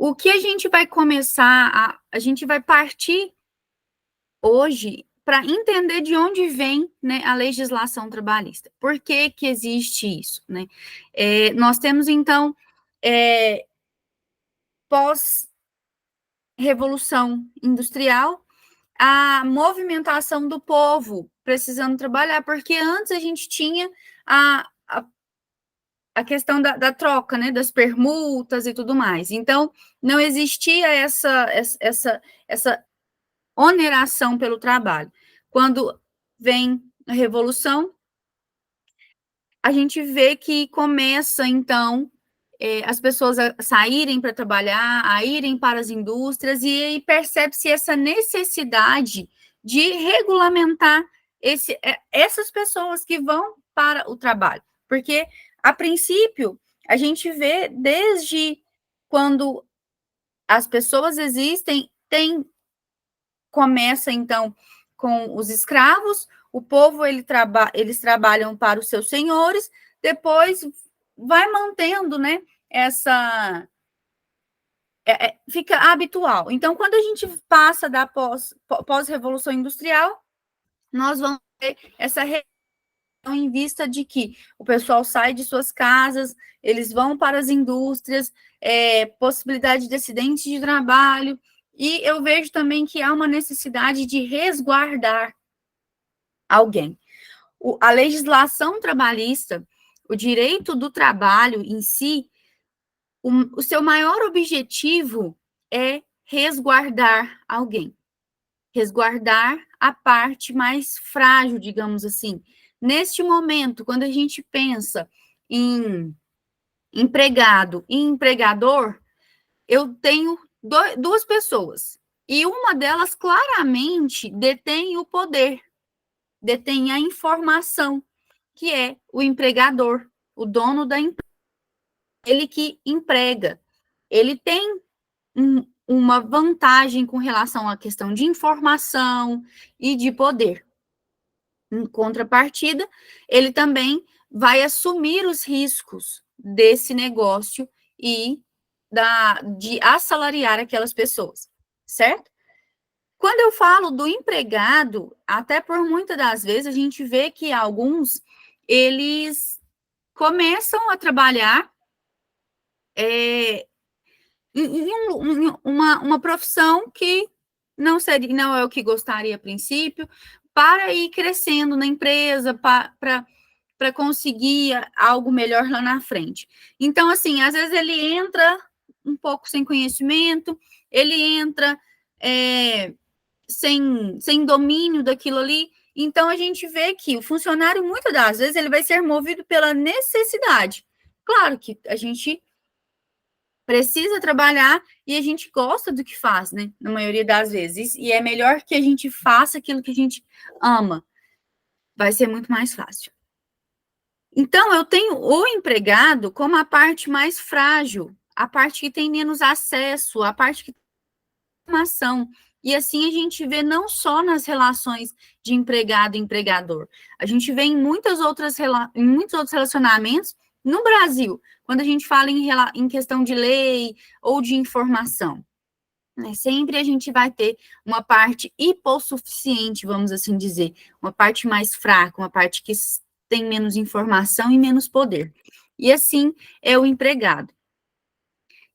O que a gente vai começar a gente vai partir hoje para entender de onde vem, né, a legislação trabalhista. Por que que existe isso, né? Nós temos, então, pós-revolução industrial, a movimentação do povo precisando trabalhar, porque antes a gente tinha a questão da troca, né, das permutas e tudo mais. Então, não existia essa oneração pelo trabalho. Quando vem a revolução, a gente vê que começa, então, as pessoas a saírem para trabalhar, a irem para as indústrias, e aí percebe-se essa necessidade de regulamentar essas pessoas que vão para o trabalho. Porque, a princípio, a gente vê desde quando as pessoas existem, começa, então, com os escravos, o povo eles trabalham para os seus senhores, depois vai mantendo, né, fica habitual. Então, quando a gente passa da pós-revolução industrial, nós vamos ter essa em vista de que o pessoal sai de suas casas, eles vão para as indústrias, possibilidade de acidente de trabalho, e eu vejo também que há uma necessidade de resguardar alguém. A legislação trabalhista, o direito do trabalho em si, o seu maior objetivo é resguardar alguém, resguardar a parte mais frágil, digamos assim. Neste momento, quando a gente pensa em empregado e empregador, eu tenho duas pessoas, e uma delas claramente detém o poder, detém a informação, que é o empregador, o dono da empresa, ele que emprega, ele tem uma vantagem com relação à questão de informação e de poder. Em contrapartida, ele também vai assumir os riscos desse negócio e de assalariar aquelas pessoas, certo? Quando eu falo do empregado, até por muitas das vezes a gente vê que alguns, eles começam a trabalhar em uma profissão que não é o que gostaria a princípio, para ir crescendo na empresa, para conseguir algo melhor lá na frente. Então, assim, às vezes ele entra um pouco sem conhecimento, ele entra sem domínio daquilo ali. Então, a gente vê que o funcionário, muitas das vezes, ele vai ser movido pela necessidade. Claro que a gente precisa trabalhar e a gente gosta do que faz, né? Na maioria das vezes. E é melhor que a gente faça aquilo que a gente ama. Vai ser muito mais fácil. Então, eu tenho o empregado como a parte mais frágil, a parte que tem menos acesso, a parte que tem informação. E assim a gente vê não só nas relações de empregado e empregador, a gente vê em muitos outros relacionamentos no Brasil, quando a gente fala em questão de lei ou de informação. Né? Sempre a gente vai ter uma parte hipossuficiente, vamos assim dizer, uma parte mais fraca, uma parte que tem menos informação e menos poder. E assim é o empregado.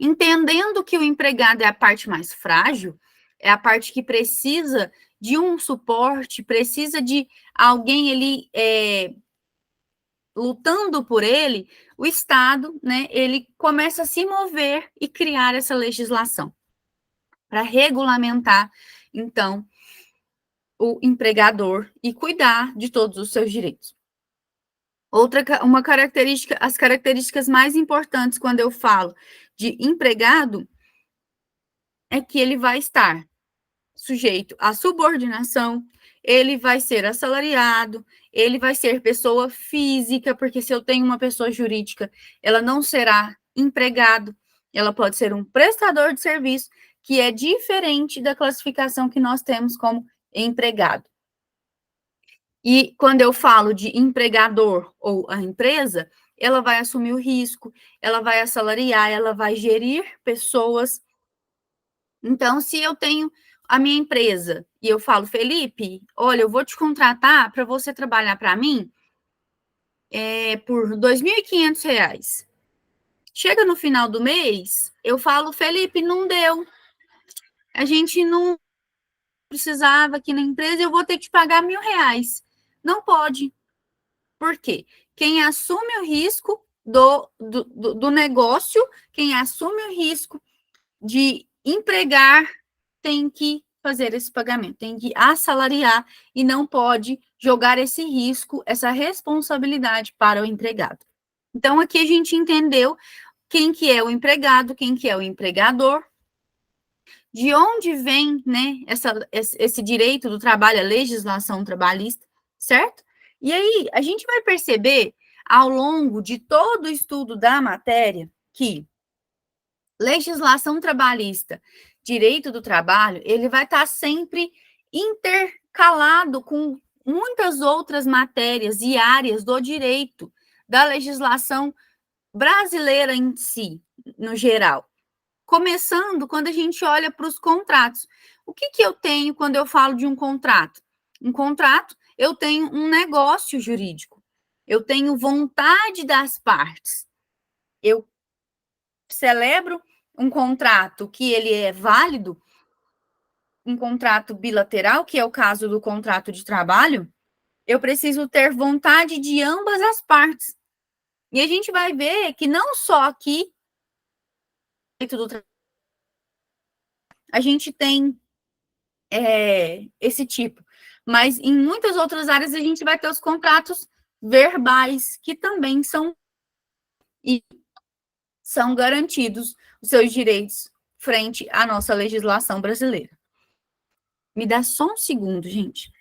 Entendendo que o empregado é a parte mais frágil, é a parte que precisa de um suporte, precisa de alguém ali lutando por ele, o Estado, né, ele começa a se mover e criar essa legislação para regulamentar, então, o empregador e cuidar de todos os seus direitos. Uma característica, as características mais importantes quando eu falo de empregado é que ele vai estar sujeito à subordinação, ele vai ser assalariado, ele vai ser pessoa física, porque se eu tenho uma pessoa jurídica, ela não será empregado, ela pode ser um prestador de serviço, que é diferente da classificação que nós temos como empregado. E quando eu falo de empregador ou a empresa, ela vai assumir o risco, ela vai assalariar, ela vai gerir pessoas, Então, se eu tenho a minha empresa e eu falo, Felipe, olha, eu vou te contratar para você trabalhar para mim por R$ 2.500. Chega no final do mês, eu falo, Felipe, não deu. A gente não precisava aqui na empresa, eu vou ter que te pagar R$ 1.000. Não pode. Por quê? Quem assume o risco do negócio, quem assume o risco de empregar, tem que fazer esse pagamento, tem que assalariar e não pode jogar esse risco, essa responsabilidade para o empregado. Então, aqui a gente entendeu quem que é o empregado, quem que é o empregador, de onde vem, né, esse direito do trabalho, a legislação trabalhista, certo? E aí, a gente vai perceber, ao longo de todo o estudo da matéria, que legislação trabalhista, direito do trabalho, ele vai estar sempre intercalado com muitas outras matérias e áreas do direito, da legislação brasileira em si, no geral. Começando quando a gente olha para os contratos. O que eu tenho quando eu falo de um contrato? Um contrato, eu tenho um negócio jurídico. Eu tenho vontade das partes. Eu celebro um contrato que ele é válido, um contrato bilateral, que é o caso do contrato de trabalho, eu preciso ter vontade de ambas as partes. E a gente vai ver que não só aqui a gente tem esse tipo, mas em muitas outras áreas a gente vai ter os contratos verbais, que também são garantidos os seus direitos frente à nossa legislação brasileira. Me dá só um segundo, gente.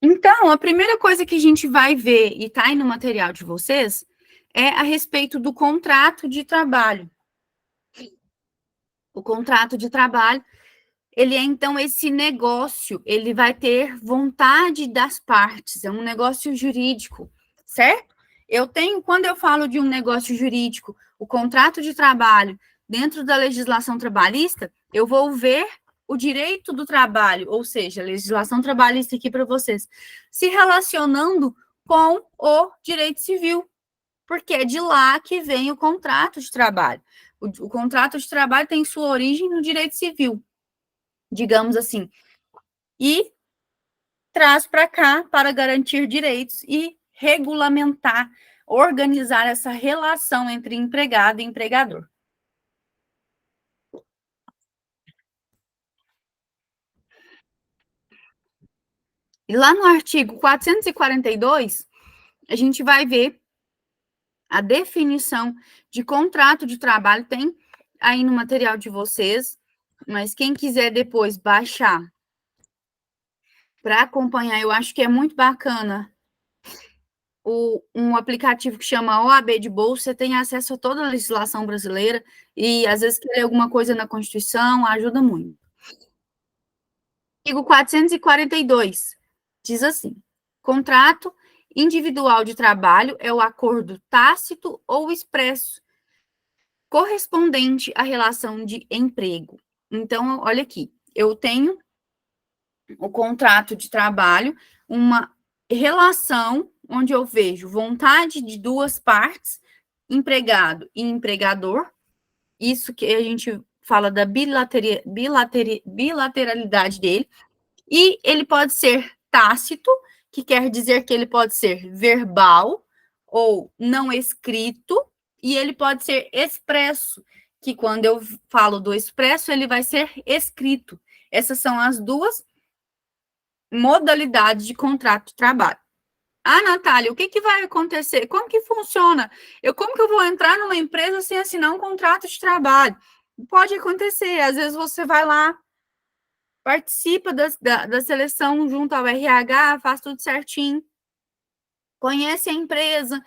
Então, a primeira coisa que a gente vai ver, e está aí no material de vocês, é a respeito do contrato de trabalho. O contrato de trabalho, ele é, então, esse negócio, ele vai ter vontade das partes, é um negócio jurídico, certo? Quando eu falo de um negócio jurídico, o contrato de trabalho, dentro da legislação trabalhista, eu vou ver o direito do trabalho, ou seja, a legislação trabalhista aqui para vocês, se relacionando com o direito civil, porque é de lá que vem o contrato de trabalho. O contrato de trabalho tem sua origem no direito civil, digamos assim, e traz para cá para garantir direitos e regulamentar, organizar essa relação entre empregado e empregador. E lá no artigo 442, a gente vai ver a definição de contrato de trabalho, tem aí no material de vocês, mas quem quiser depois baixar para acompanhar, eu acho que é muito bacana um aplicativo que chama OAB de Bolsa, você tem acesso a toda a legislação brasileira e, às vezes, quer alguma coisa na Constituição, ajuda muito. Artigo 442 diz assim: contrato individual de trabalho é o acordo tácito ou expresso correspondente à relação de emprego. Então, olha aqui, eu tenho o contrato de trabalho, uma relação onde eu vejo vontade de duas partes, empregado e empregador, isso que a gente fala da bilateralidade dele, e ele pode ser tácito, que quer dizer que ele pode ser verbal ou não escrito, e ele pode ser expresso, que quando eu falo do expresso, ele vai ser escrito. Essas são as duas modalidades de contrato de trabalho. Ah, Natália, o que vai acontecer? Como que funciona? Como que eu vou entrar numa empresa sem assinar um contrato de trabalho? Pode acontecer, às vezes você vai lá, participa da seleção junto ao RH, faz tudo certinho, conhece a empresa,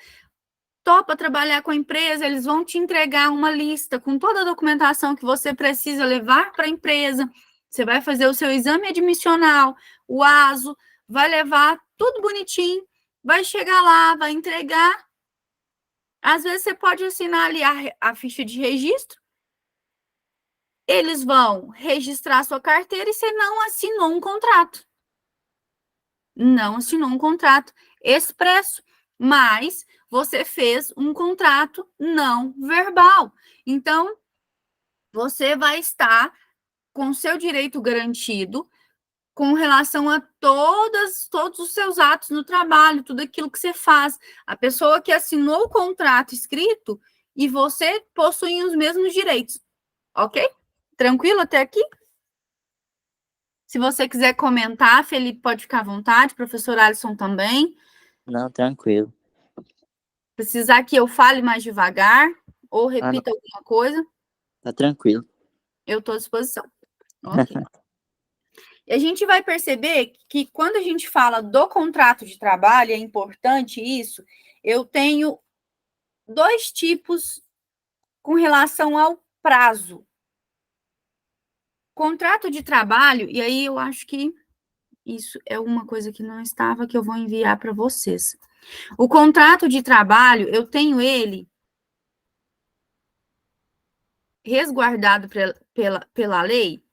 topa trabalhar com a empresa, eles vão te entregar uma lista com toda a documentação que você precisa levar para a empresa. Você vai fazer o seu exame admissional, o ASO, vai levar tudo bonitinho, vai chegar lá, vai entregar. Às vezes você pode assinar ali a ficha de registro, eles vão registrar a sua carteira e você não assinou um contrato. Não assinou um contrato expresso, mas você fez um contrato não verbal. Então, você vai estar com seu direito garantido com relação a todos os seus atos no trabalho, tudo aquilo que você faz. A pessoa que assinou o contrato escrito e você possuem os mesmos direitos, ok? Tranquilo até aqui? Se você quiser comentar, Felipe, pode ficar à vontade, professor Alisson também. Não, tranquilo. Precisar que eu fale mais devagar ou repita alguma coisa, Tá tranquilo. eu estou à disposição. Ok. E a gente vai perceber que quando a gente fala do contrato de trabalho, é importante isso, eu tenho dois tipos com relação ao prazo. Contrato de trabalho, e aí eu acho que isso é uma coisa que não estava, que eu vou enviar para vocês. O contrato de trabalho, eu tenho ele resguardado pela lei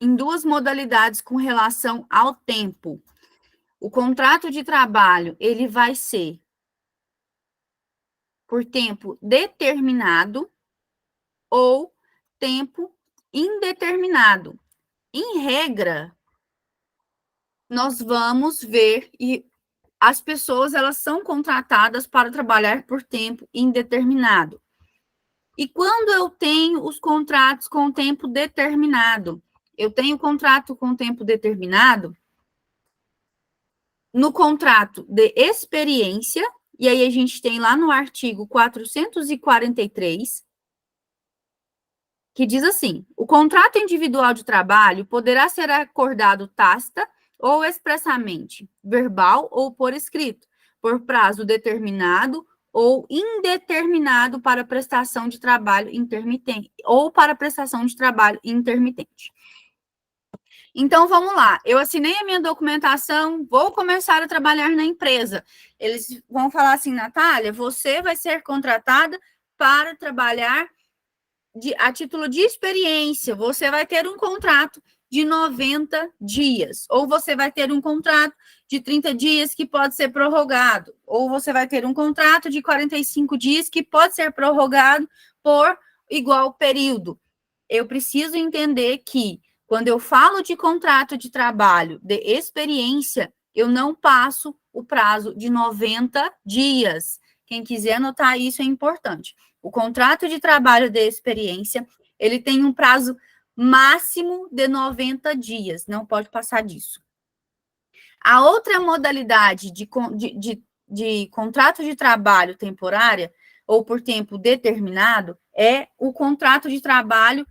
em duas modalidades com relação ao tempo. O contrato de trabalho, ele vai ser por tempo determinado ou tempo indeterminado. Em regra, nós vamos ver e as pessoas, elas são contratadas para trabalhar por tempo indeterminado. E quando eu tenho os contratos com tempo determinado, eu tenho contrato com tempo determinado no contrato de experiência, e aí a gente tem lá no artigo 443, que diz assim: o contrato individual de trabalho poderá ser acordado tácita ou expressamente, verbal ou por escrito, por prazo determinado ou indeterminado para prestação de trabalho intermitente, ou para prestação de trabalho intermitente. Então, vamos lá. Eu assinei a minha documentação, vou começar a trabalhar na empresa. Eles vão falar assim, Natália, você vai ser contratada para trabalhar a título de experiência. Você vai ter um contrato de 90 dias, ou você vai ter um contrato de 30 dias que pode ser prorrogado, ou você vai ter um contrato de 45 dias que pode ser prorrogado por igual período. Eu preciso entender que quando eu falo de contrato de trabalho de experiência, eu não passo o prazo de 90 dias. Quem quiser anotar isso é importante. O contrato de trabalho de experiência, ele tem um prazo máximo de 90 dias, não pode passar disso. A outra modalidade de contrato de trabalho temporária, ou por tempo determinado, é o contrato de trabalho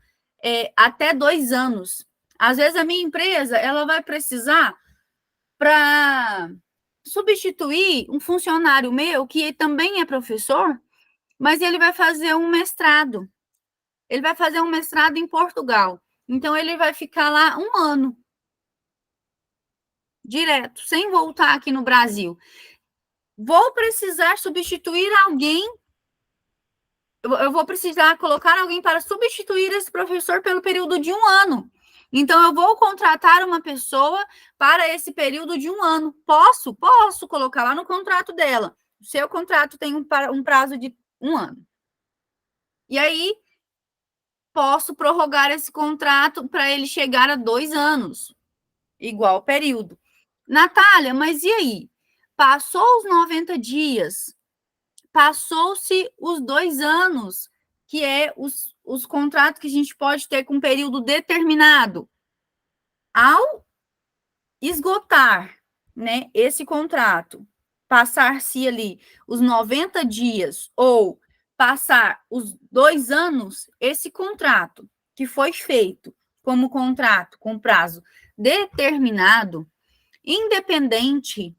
até 2 anos. Às vezes a minha empresa, ela vai precisar para substituir um funcionário meu, que também é professor, mas ele vai fazer um mestrado. Ele vai fazer um mestrado em Portugal. Então, ele vai ficar lá 1 ano. Direto, sem voltar aqui no Brasil. Vou precisar substituir alguém. Eu vou precisar colocar alguém para substituir esse professor pelo período de 1 ano. Então, eu vou contratar uma pessoa para esse período de 1 ano. Posso colocar lá no contrato dela. O seu contrato tem um prazo de 1 ano. E aí, posso prorrogar esse contrato para ele chegar a 2 anos, igual período. Natália, mas e aí? Passou os 90 dias, passou-se os 2 anos, que é os contratos que a gente pode ter com período determinado. Ao esgotar, né, esse contrato, passar-se ali os 90 dias ou passar os 2 anos, esse contrato que foi feito como contrato com prazo determinado, independente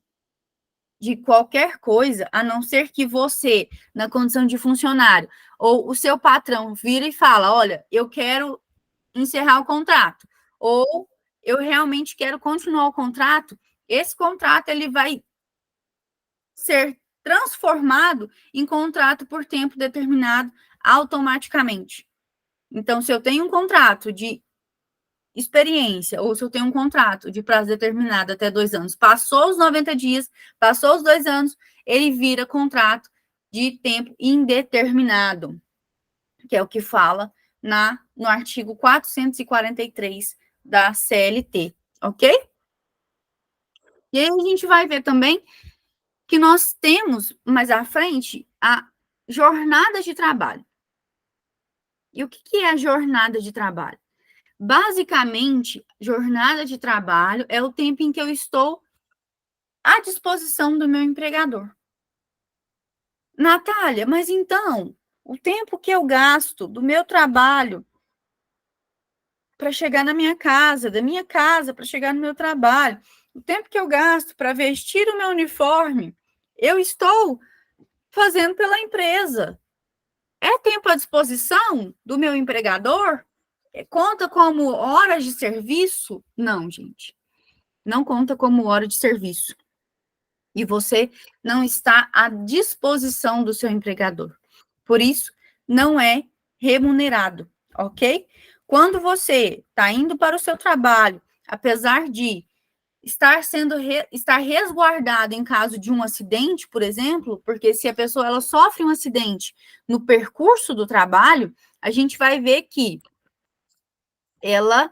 de qualquer coisa, a não ser que você, na condição de funcionário, ou o seu patrão vira e fala, olha, eu quero encerrar o contrato, ou eu realmente quero continuar o contrato, esse contrato ele vai ser transformado em contrato por tempo determinado automaticamente. Então, se eu tenho um contrato de experiência, ou se eu tenho um contrato de prazo determinado até 2 anos, passou os 90 dias, passou os 2 anos, ele vira contrato de tempo indeterminado, que é o que fala no artigo 443 da CLT, ok? E aí a gente vai ver também que nós temos, mais à frente, a jornada de trabalho. E o que é a jornada de trabalho? Basicamente, jornada de trabalho é o tempo em que eu estou à disposição do meu empregador. Natália, mas então, o tempo que eu gasto do meu trabalho para chegar na minha casa, da minha casa para chegar no meu trabalho, o tempo que eu gasto para vestir o meu uniforme, eu estou fazendo pela empresa. É tempo à disposição do meu empregador? Conta como horas de serviço? Não, gente. Não conta como hora de serviço. E você não está à disposição do seu empregador. Por isso, não é remunerado, ok? Quando você está indo para o seu trabalho, apesar de estar resguardado em caso de um acidente, por exemplo, porque se a pessoa ela sofre um acidente no percurso do trabalho, a gente vai ver que ela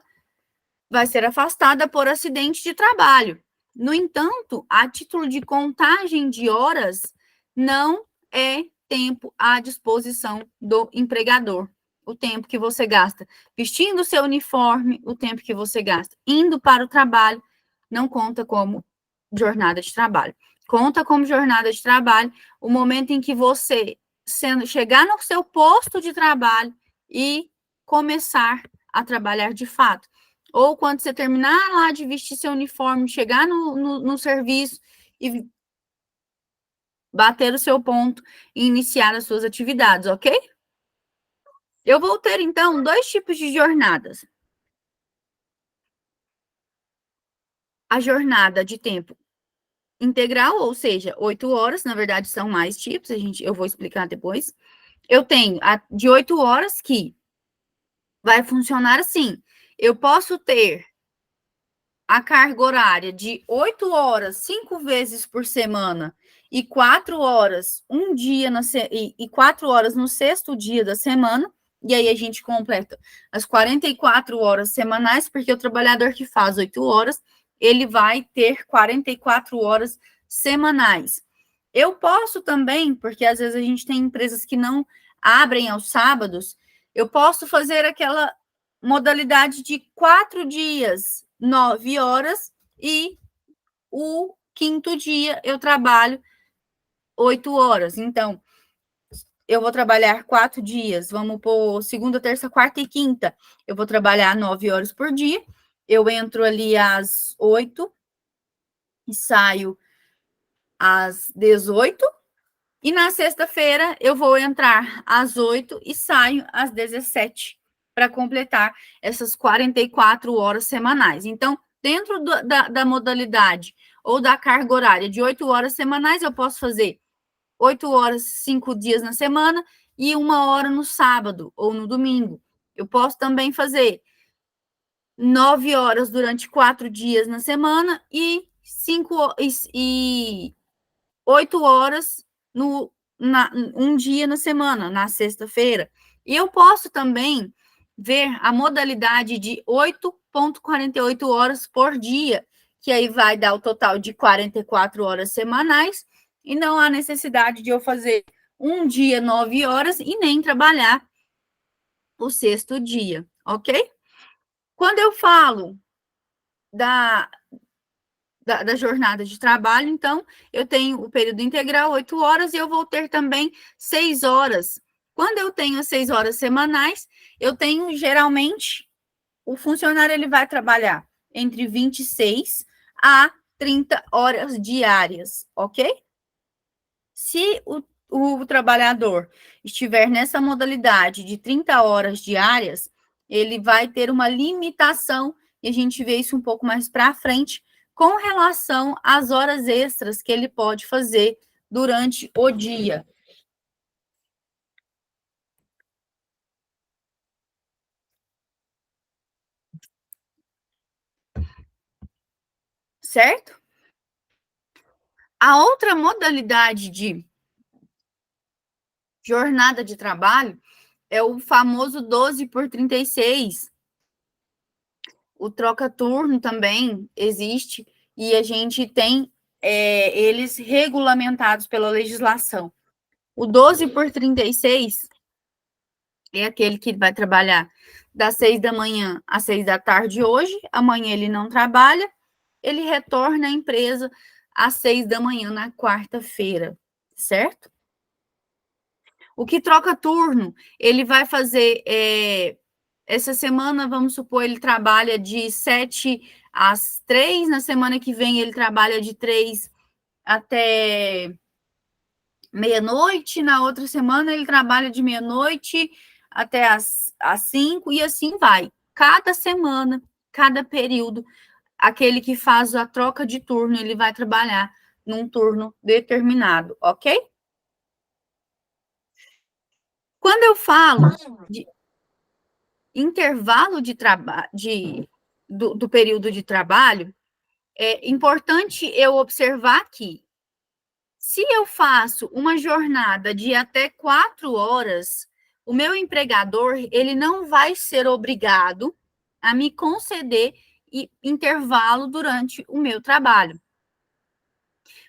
vai ser afastada por acidente de trabalho. No entanto, a título de contagem de horas, não é tempo à disposição do empregador. O tempo que você gasta vestindo o seu uniforme, o tempo que você gasta indo para o trabalho, não conta como jornada de trabalho. Conta como jornada de trabalho o momento em que você chegar no seu posto de trabalho e começar a trabalhar de fato. Ou quando você terminar lá de vestir seu uniforme, chegar no serviço e bater o seu ponto e iniciar as suas atividades, ok? Eu vou ter, então, 2 tipos de jornadas. A jornada de tempo integral, ou seja, 8 horas, na verdade são mais tipos, eu vou explicar depois. Eu tenho a de 8 horas que vai funcionar assim. Eu posso ter a carga horária de 8 horas, 5 vezes por semana, e 4 horas, um dia e 4 horas no 6º dia da semana, e aí a gente completa as 44 horas semanais, porque o trabalhador que faz 8 horas, ele vai ter 44 horas semanais. Eu posso também, porque às vezes a gente tem empresas que não abrem aos sábados, eu posso fazer aquela modalidade de 4 dias, 9 horas, e o 5º dia eu trabalho 8 horas. Então, eu vou trabalhar 4 dias, vamos por segunda, terça, quarta e quinta. Eu vou trabalhar 9 horas por dia. Eu entro ali às 8 e saio às 18. E na sexta-feira eu vou entrar às 8 e saio às 17 para completar essas 44 horas semanais. Então, dentro da modalidade ou da carga horária de 8 horas semanais, eu posso fazer 8 horas, 5 dias na semana e 1 hora no sábado ou no domingo. Eu posso também fazer 9 horas durante 4 dias na semana e 8 horas um dia na semana, na sexta-feira. E eu posso também ver a modalidade de 8,48 horas por dia, que aí vai dar o total de 44 horas semanais, e não há necessidade de eu fazer um dia 9 horas e nem trabalhar o 6º dia, ok? Quando eu falo da jornada de trabalho, então, eu tenho o período integral, 8 horas, e eu vou ter também 6 horas. Quando eu tenho as 6 horas semanais, eu tenho, geralmente, o funcionário ele vai trabalhar entre 26 a 30 horas diárias, ok? Se o trabalhador estiver nessa modalidade de 30 horas diárias, ele vai ter uma limitação, e a gente vê isso um pouco mais para frente, com relação às horas extras que ele pode fazer durante o dia. Certo? A outra modalidade de jornada de trabalho é o famoso 12 por 36. O troca-turno também existe e a gente tem eles regulamentados pela legislação. O 12 por 36 é aquele que vai trabalhar das 6 da manhã às 6 da tarde hoje, amanhã ele não trabalha, ele retorna à empresa às 6 da manhã na quarta-feira, certo? O que troca turno, ele vai fazer, essa semana, vamos supor, ele trabalha de 7 às 3, na semana que vem ele trabalha de 3 até meia-noite, na outra semana ele trabalha de meia-noite até às 5, e assim vai. Cada semana, cada período, aquele que faz a troca de turno, ele vai trabalhar num turno determinado, ok? Quando eu falo de intervalo de trabalho, do período de trabalho, é importante eu observar que, se eu faço uma jornada de até 4 horas, o meu empregador, ele não vai ser obrigado a me conceder intervalo durante o meu trabalho.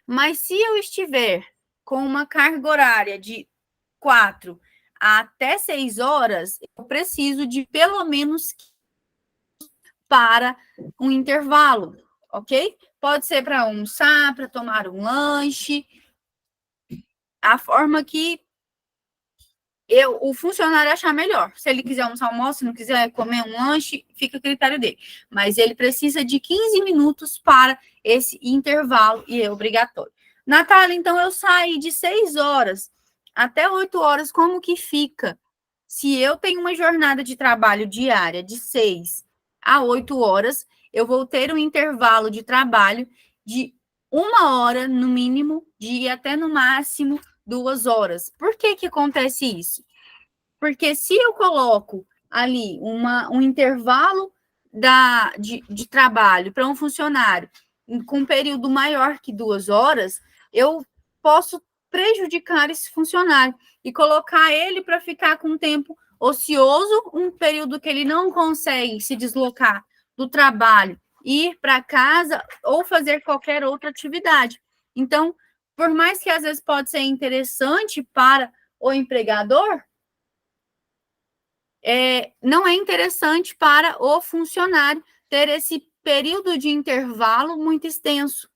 Mas se eu estiver com uma carga horária de 4 até 6 horas, eu preciso de pelo menos para um intervalo, ok? Pode ser para almoçar, para tomar um lanche, a forma que o funcionário achar melhor. Se ele quiser almoçar, almoço, se não quiser comer um lanche, fica a critério dele. Mas ele precisa de 15 minutos para esse intervalo e é obrigatório. Natália, então eu saí de 6 horas até 8 horas, como que fica? Se eu tenho uma jornada de trabalho diária de 6 a 8 horas, eu vou ter um intervalo de trabalho de 1 hora, no mínimo, de até no máximo 2 horas. Por que que acontece isso? Porque se eu coloco ali um intervalo de trabalho para um funcionário com um período maior que 2 horas, eu posso prejudicar esse funcionário e colocar ele para ficar com tempo ocioso, um período que ele não consegue se deslocar do trabalho, ir para casa ou fazer qualquer outra atividade. Então, por mais que às vezes pode ser interessante para o empregador, não é interessante para o funcionário ter esse período de intervalo muito extenso.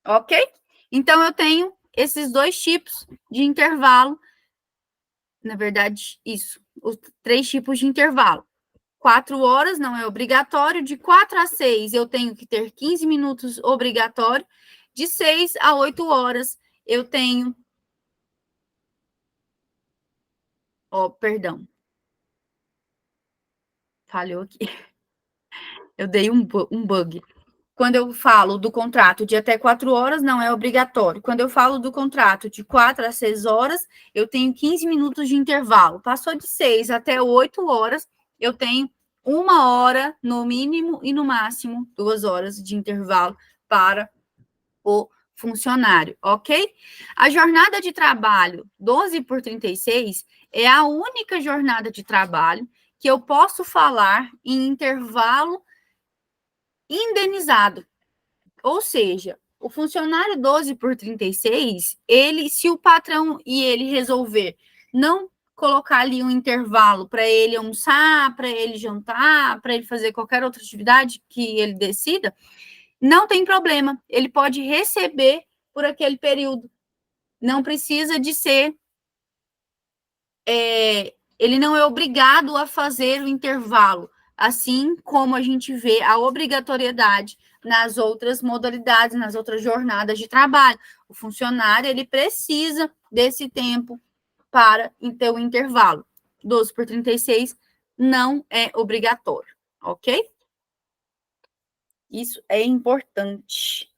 Ok? Então, eu tenho esses 2 tipos de intervalo. Na verdade, isso. Os 3 tipos de intervalo. 4 horas não é obrigatório. De 4 a 6, eu tenho que ter 15 minutos obrigatório. De 6 a 8 horas, eu tenho... perdão. Falhou aqui. Eu dei um bug. Quando eu falo do contrato de até 4 horas, não é obrigatório. Quando eu falo do contrato de 4 a 6 horas, eu tenho 15 minutos de intervalo. Passou de 6 até 8 horas, eu tenho 1 hora, no mínimo, e no máximo 2 horas de intervalo para o funcionário, ok? A jornada de trabalho 12 por 36 é a única jornada de trabalho que eu posso falar em intervalo indenizado. Ou seja, o funcionário 12 por 36, se o patrão e ele resolver não colocar ali um intervalo para ele almoçar, para ele jantar, para ele fazer qualquer outra atividade que ele decida, não tem problema. Ele pode receber por aquele período. Não precisa de ser... ele não é obrigado a fazer o intervalo, assim como a gente vê a obrigatoriedade nas outras modalidades, nas outras jornadas de trabalho. O funcionário, ele precisa desse tempo para ter o intervalo. 12 por 36 não é obrigatório, ok? Isso é importante.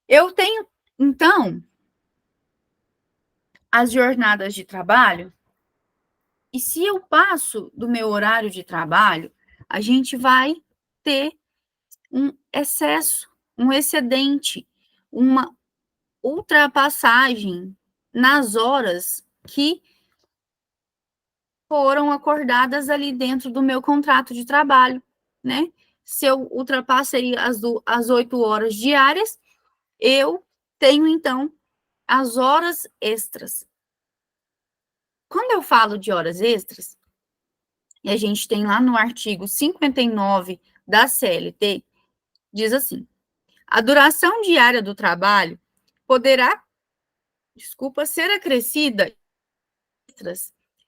Eu tenho, então, as jornadas de trabalho, e se eu passo do meu horário de trabalho, a gente vai ter um excesso, um excedente, uma ultrapassagem nas horas que foram acordadas ali dentro do meu contrato de trabalho, né? Se eu ultrapassei as 8 horas diárias, eu tenho, então, as horas extras. Quando eu falo de horas extras, e a gente tem lá no artigo 59 da CLT, diz assim: a duração diária do trabalho poderá, ser acrescida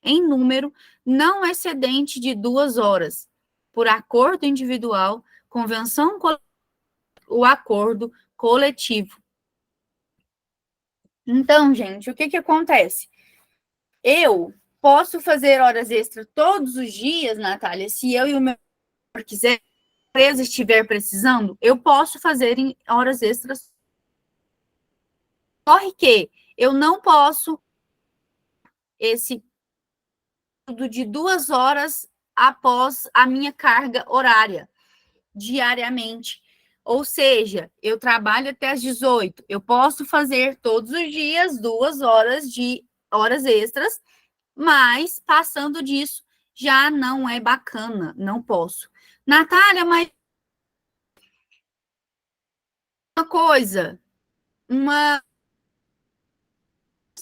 em número não excedente de 2 horas, por acordo individual, convenção o acordo coletivo. Então, gente, o que acontece? Eu posso fazer horas extras todos os dias, Natália, se eu e o meu quiser, a empresa estiver precisando, eu posso fazer em horas extras. Corre que eu não posso esse período de 2 horas após a minha carga horária, diariamente. Ou seja, eu trabalho até às 18. Eu posso fazer todos os dias 2 horas de horas extras, mas passando disso já não é bacana, não posso. Natália, mas uma coisa,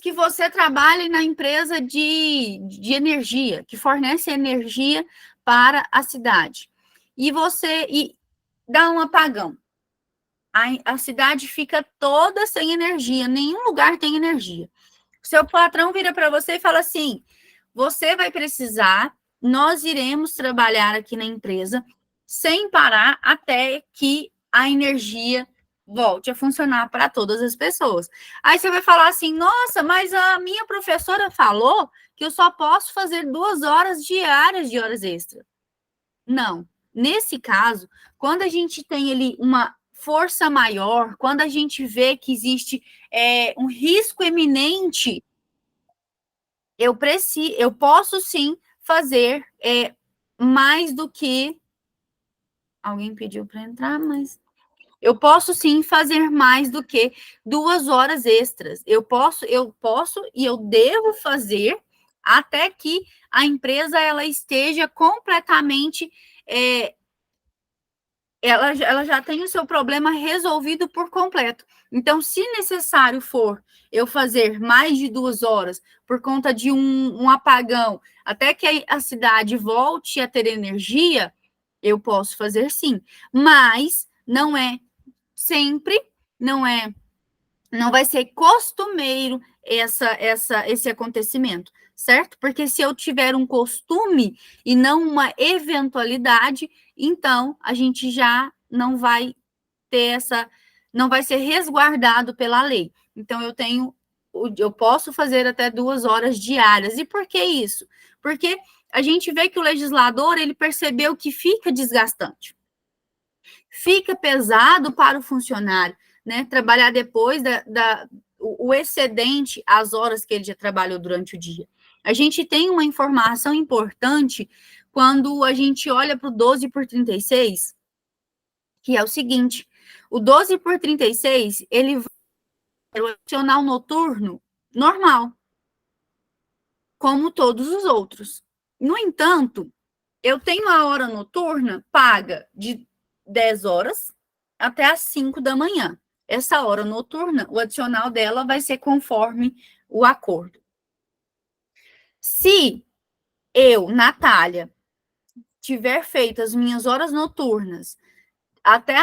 que você trabalhe na empresa de energia, que fornece energia para a cidade, e você dá um apagão. A cidade fica toda sem energia, nenhum lugar tem energia. O seu patrão vira para você e fala assim: você vai precisar, nós iremos trabalhar aqui na empresa sem parar até que a energia volte a funcionar para todas as pessoas. Aí você vai falar assim: nossa, mas a minha professora falou que eu só posso fazer 2 horas diárias de horas extras. Não. Nesse caso, quando a gente tem ali uma força maior, quando a gente vê que existe um risco eminente, eu posso sim fazer mais do que. Alguém pediu para entrar, mas eu posso sim fazer mais do que 2 horas extras. Eu posso e eu devo fazer até que a empresa ela esteja completamente ela já tem o seu problema resolvido por completo. Então, se necessário for eu fazer mais de 2 horas por conta de um apagão, até que a cidade volte a ter energia, eu posso fazer sim. Mas não é sempre, não vai ser costumeiro esse acontecimento, certo? Porque se eu tiver um costume e não uma eventualidade, então a gente já não vai ter não vai ser resguardado pela lei. Então eu posso fazer até 2 horas diárias. E por que isso? Porque a gente vê que o legislador, ele percebeu que fica desgastante. Fica pesado para o funcionário, né? Trabalhar depois o excedente, as horas que ele já trabalhou durante o dia. A gente tem uma informação importante quando a gente olha para o 12 por 36, que é o seguinte: o 12 por 36, ele vai ter o adicional noturno normal, como todos os outros. No entanto, eu tenho a hora noturna paga de 10 horas até as 5 da manhã. Essa hora noturna, o adicional dela vai ser conforme o acordo. Se eu, Natália, tiver feito as minhas horas noturnas até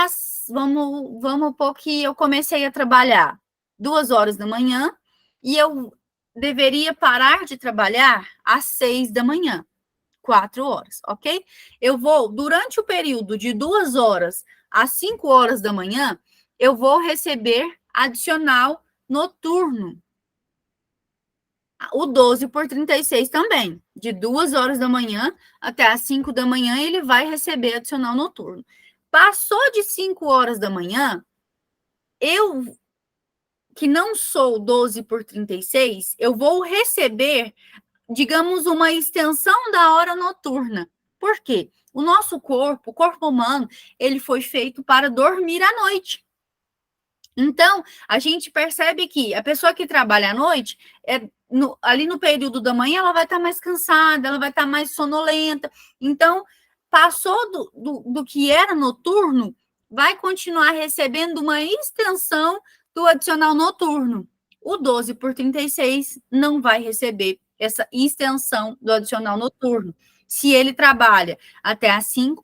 vamos pôr que eu comecei a trabalhar 2 horas da manhã e eu deveria parar de trabalhar às 6 da manhã. 4 horas, ok? Eu vou, durante o período de 2 horas às 5 horas da manhã, eu vou receber adicional noturno. O 12 por 36 também. De 2 horas da manhã até as 5 da manhã, ele vai receber adicional noturno. Passou de 5 horas da manhã, eu, que não sou 12 por 36, eu vou receber, digamos, uma extensão da hora noturna. Por quê? O nosso corpo, o corpo humano, ele foi feito para dormir à noite. Então, a gente percebe que a pessoa que trabalha à noite, ali no período da manhã, ela vai estar mais cansada, ela vai estar mais sonolenta. Então, passou do que era noturno, vai continuar recebendo uma extensão do adicional noturno. O 12 por 36 não vai receber essa extensão do adicional noturno. Se ele trabalha até às 5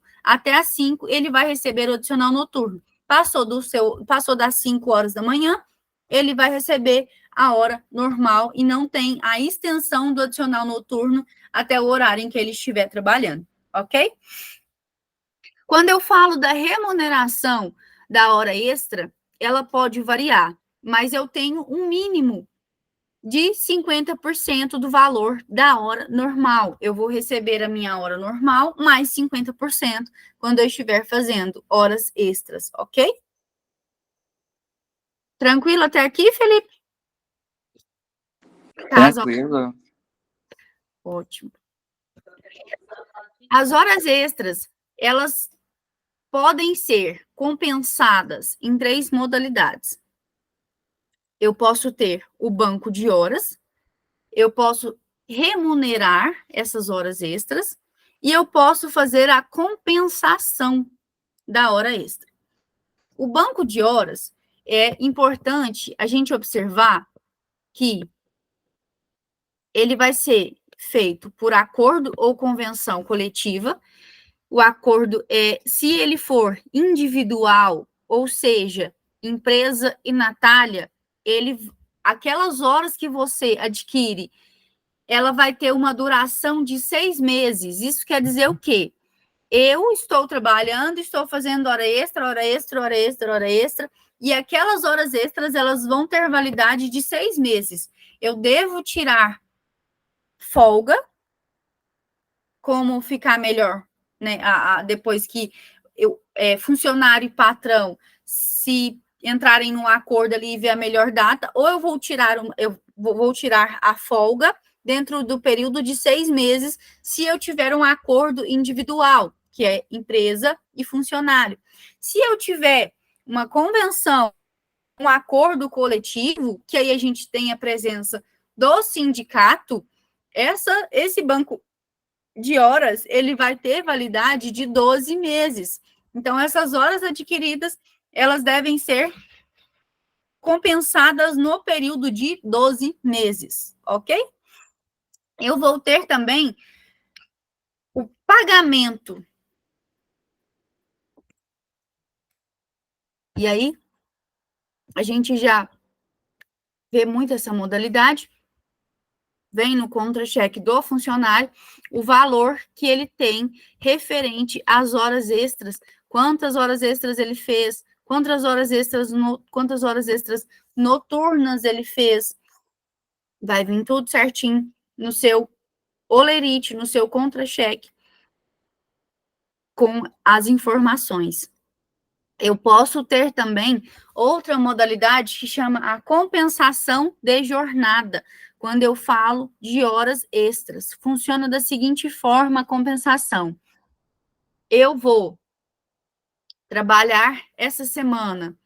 ele vai receber o adicional noturno. Passou das 5 horas da manhã, ele vai receber a hora normal e não tem a extensão do adicional noturno até o horário em que ele estiver trabalhando, ok? Quando eu falo da remuneração da hora extra, ela pode variar, mas eu tenho um mínimo de 50% do valor da hora normal. Eu vou receber a minha hora normal mais 50% quando eu estiver fazendo horas extras, ok? Tranquilo até aqui, Felipe? Tranquilo. Ótimo. As horas extras, elas podem ser compensadas em 3 modalidades. Eu posso ter o banco de horas, eu posso remunerar essas horas extras e eu posso fazer a compensação da hora extra. O banco de horas é importante a gente observar que ele vai ser feito por acordo ou convenção coletiva. O acordo se ele for individual, ou seja, empresa e Natália, aquelas horas que você adquire, ela vai ter uma duração de 6 meses. Isso quer dizer o quê? Eu estou trabalhando, estou fazendo hora extra, hora extra, hora extra, hora extra, e aquelas horas extras, elas vão ter validade de 6 meses. Eu devo tirar folga, como ficar melhor, né? Depois que funcionário e patrão se entrarem num acordo ali e ver a melhor data, ou eu vou tirar a folga dentro do período de 6 meses, se eu tiver um acordo individual, que é empresa e funcionário. Se eu tiver uma convenção, um acordo coletivo, que aí a gente tem a presença do sindicato, esse banco de horas, ele vai ter validade de 12 meses. Então, essas horas adquiridas, elas devem ser compensadas no período de 12 meses, ok? Eu vou ter também o pagamento. E aí, a gente já vê muito essa modalidade. Vem no contra-cheque do funcionário o valor que ele tem referente às horas extras, quantas horas extras ele fez, quantas horas extras noturnas ele fez. Vai vir tudo certinho no seu holerite, no seu contra-cheque, com as informações. Eu posso ter também outra modalidade que chama a compensação de jornada, quando eu falo de horas extras. Funciona da seguinte forma a compensação. Eu vou trabalhar essa semana,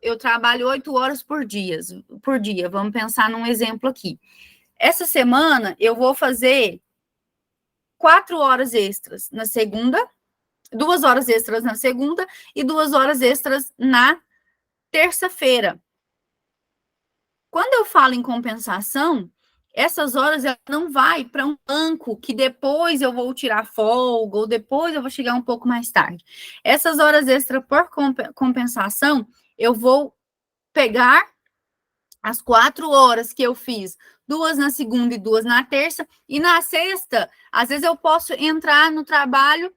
eu trabalho 8 horas por dia, vamos pensar num exemplo aqui. Essa semana, eu vou fazer 4 horas extras na segunda, 2 horas extras na segunda e 2 horas extras na terça-feira. Quando eu falo em compensação, essas horas não vai para um banco que depois eu vou tirar folga ou depois eu vou chegar um pouco mais tarde. Essas horas extras por compensação, eu vou pegar as 4 horas que eu fiz, 2 na segunda e 2 na terça, e na sexta, às vezes eu posso entrar no trabalho,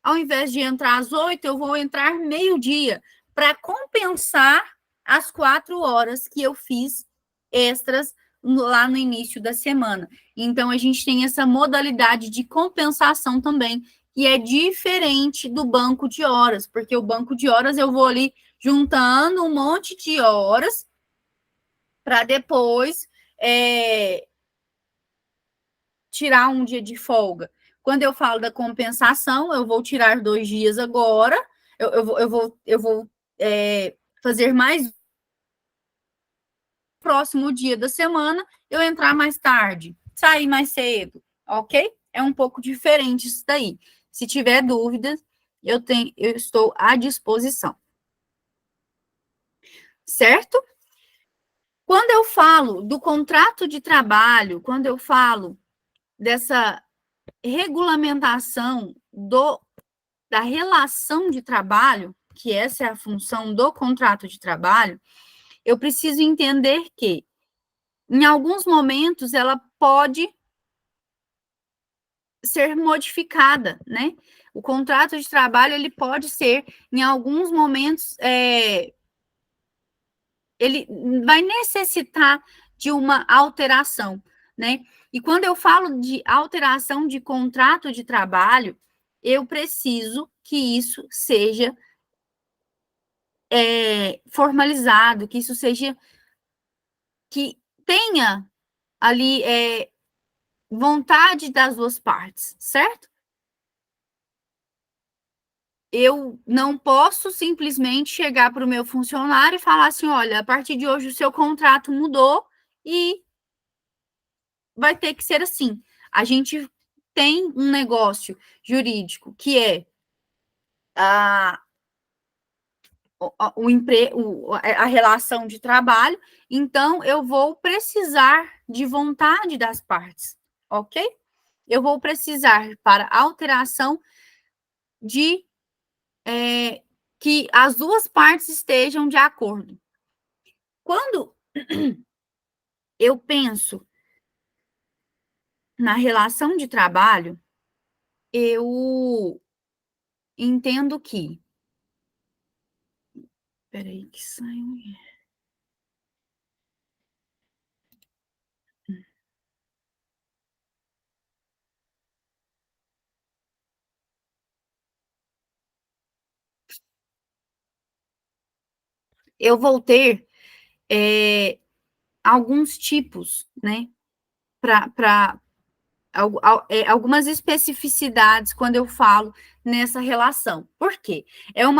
ao invés de entrar às 8, eu vou entrar meio-dia, para compensar as 4 horas que eu fiz extras lá no início da semana. Então, a gente tem essa modalidade de compensação também, que é diferente do banco de horas, porque o banco de horas eu vou ali juntando um monte de horas para depois tirar um dia de folga. Quando eu falo da compensação, eu vou tirar 2 dias agora, eu vou fazer mais próximo dia da semana, eu entrar mais tarde, sair mais cedo, ok? É um pouco diferente isso daí. Se tiver dúvidas, eu estou à disposição. Certo? Quando eu falo do contrato de trabalho, quando eu falo dessa regulamentação da relação de trabalho, que essa é a função do contrato de trabalho, eu preciso entender que, em alguns momentos, ela pode ser modificada, né? O contrato de trabalho, ele pode ser, em alguns momentos, ele vai necessitar de uma alteração, né? E quando eu falo de alteração de contrato de trabalho, eu preciso que isso seja formalizado, que isso seja, que tenha ali vontade das duas partes, certo? Eu não posso simplesmente chegar para o meu funcionário e falar assim, olha, a partir de hoje o seu contrato mudou e vai ter que ser assim. A gente tem um negócio jurídico que é a relação de trabalho, então eu vou precisar de vontade das partes, ok? Eu vou precisar para alteração de que as duas partes estejam de acordo. Quando eu penso na relação de trabalho, eu entendo que. Peraí, que saiu. Eu vou ter alguns tipos, né? Para algumas especificidades quando eu falo nessa relação. Por quê? Eu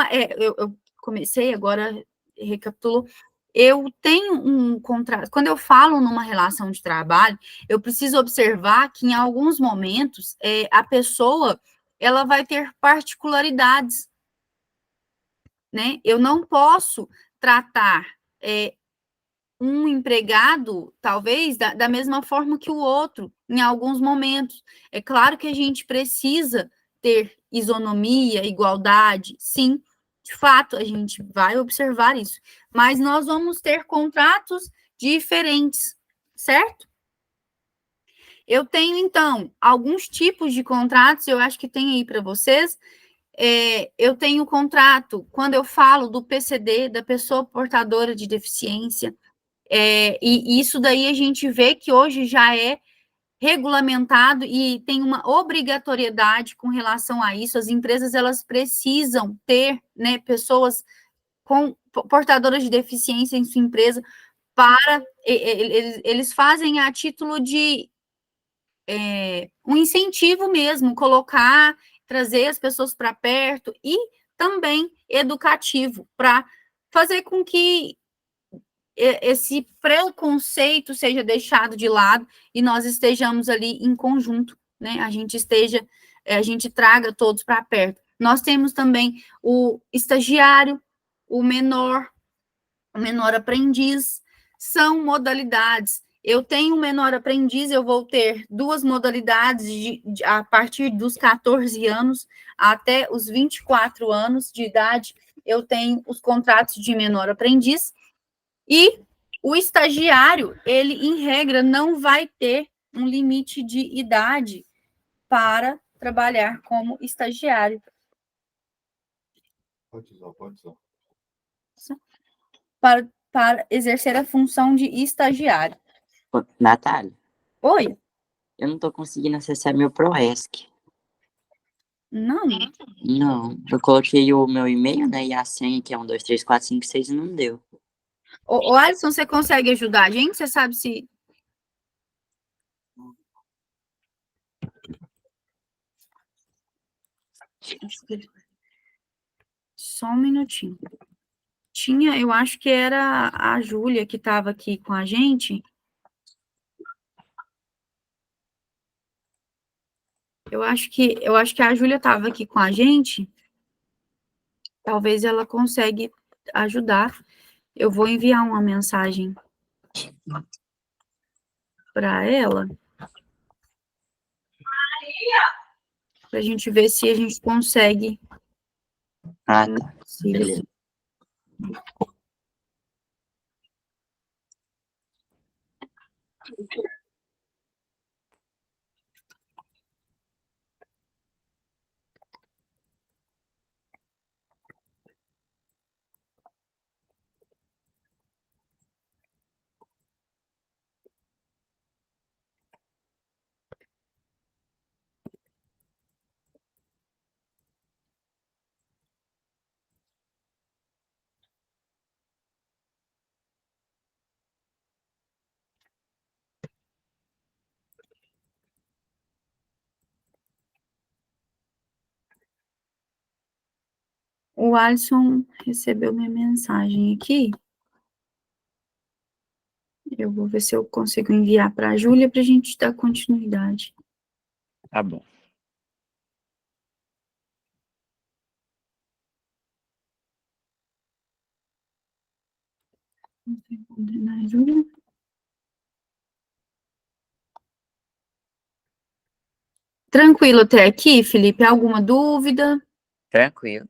comecei agora, recapitulo, eu tenho um contrato. Quando eu falo numa relação de trabalho, eu preciso observar que em alguns momentos a pessoa ela vai ter particularidades, né? Eu não posso tratar um empregado, talvez, da mesma forma que o outro, em alguns momentos. É claro que a gente precisa ter isonomia, igualdade, sim, de fato, a gente vai observar isso, mas nós vamos ter contratos diferentes, certo? Eu tenho, então, alguns tipos de contratos, eu acho que tem aí para vocês. Eu tenho contrato, quando eu falo do PCD, da pessoa portadora de deficiência, e isso daí a gente vê que hoje já é regulamentado e tem uma obrigatoriedade com relação a isso. As empresas elas precisam ter, né, pessoas com portadoras de deficiência em sua empresa para eles fazem a título de um incentivo mesmo, colocar, trazer as pessoas para perto e também educativo para fazer com que esse preconceito seja deixado de lado e nós estejamos ali em conjunto, né? A gente traga todos para perto. Nós temos também o estagiário, o menor aprendiz, são modalidades. Eu tenho um menor aprendiz, eu vou ter 2 modalidades a partir dos 14 anos até os 24 anos de idade, eu tenho os contratos de menor aprendiz. E O estagiário, ele, em regra, não vai ter um limite de idade para trabalhar como estagiário. Pode usar. Para exercer a função de estagiário. Ô, Natália, Oi? eu não tô conseguindo acessar meu ProESC. Não. Não, eu coloquei o meu e-mail, né, e a senha, que é 1, 2, 3, 4, 5, 6, e não deu. Ô, Alisson, você consegue ajudar a gente? Você sabe se... Só um minutinho. Eu acho que era a Júlia que estava aqui com a gente. Eu acho que a Júlia estava aqui com a gente. Talvez ela consiga ajudar. Eu vou enviar uma mensagem para ela. Para a gente ver se a gente consegue. Ah, tá. Sim. Beleza. O Alisson recebeu minha mensagem aqui. Eu vou ver se eu consigo enviar para a Júlia para a gente dar continuidade. Tá bom. Tranquilo até aqui, Felipe? Alguma dúvida? Tranquilo.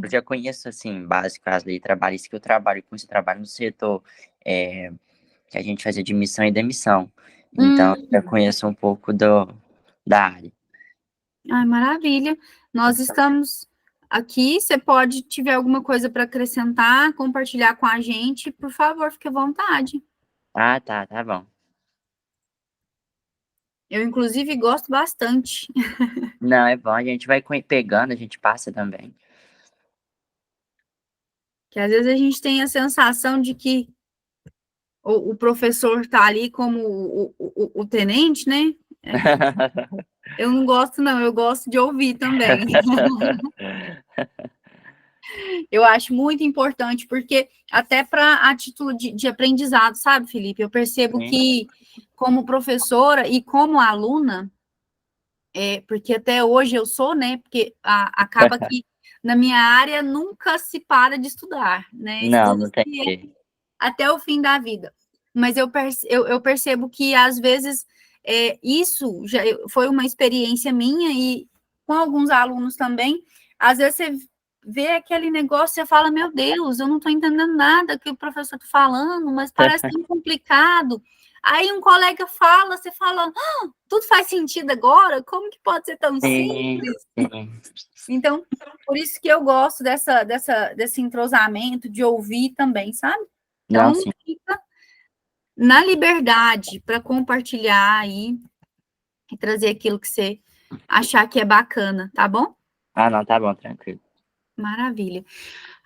Eu já conheço, assim, básico as leis trabalhistas, que eu trabalho com esse trabalho no setor que a gente faz admissão e demissão. Então, eu já conheço um pouco da área. Ai, maravilha. Nós estamos aqui. Você pode, tiver alguma coisa para acrescentar, compartilhar com a gente, por favor, fique à vontade. Ah, tá bom. Eu, inclusive, gosto bastante. Não, é bom, a gente vai pegando, a gente passa também. Que às vezes a gente tem a sensação de que o professor está ali como o tenente, né? Eu não gosto, não, eu gosto de ouvir também. Eu acho muito importante, porque até a título de aprendizado, sabe, Felipe? Eu percebo Sim. que, como professora e como aluna, porque até hoje eu sou, né? Porque acaba que na minha área nunca se para de estudar, né? Não tem jeito. Até o fim da vida. Mas eu percebo que, às vezes, isso já foi uma experiência minha e com alguns alunos também. Às vezes você vê aquele negócio e você fala, meu Deus, eu não estou entendendo nada que o professor está falando, mas parece tão complicado. Aí um colega fala, você fala, tudo faz sentido agora? Como que pode ser tão simples? Sim. Então, por isso que eu gosto desse entrosamento, de ouvir também, sabe? Então, Não, sim. fica na liberdade para compartilhar aí e trazer aquilo que você achar que é bacana, tá bom? Ah, não, tá bom, tranquilo. Maravilha.